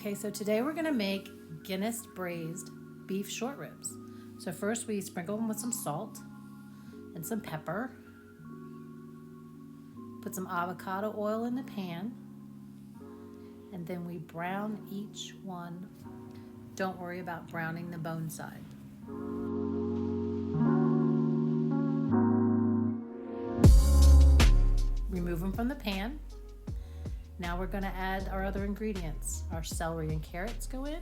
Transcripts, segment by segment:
Okay, so today we're gonna make Guinness braised beef short ribs. So first we sprinkle them with some salt and some pepper. Put some avocado oil in the pan. And then we brown each one. Don't worry about browning the bone side. Remove them from the pan. Now we're going to add our other ingredients. Our celery and carrots go in.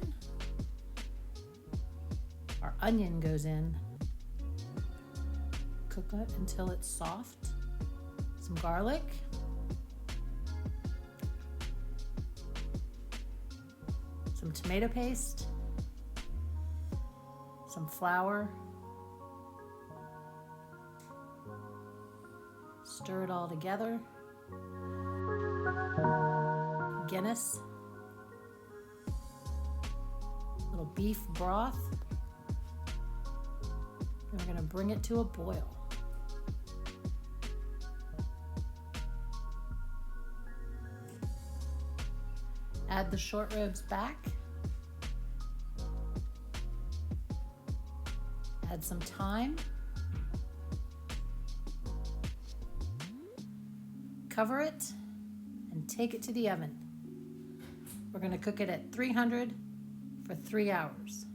Our onion goes in. Cook it until it's soft. Some garlic. Some tomato paste. Some flour. Stir it all together. Guinness, little beef broth, and we're going to bring it to a boil. Add the short ribs back. Add some thyme. Cover it and take it to the oven. We're going to cook it at 300 for 3 hours.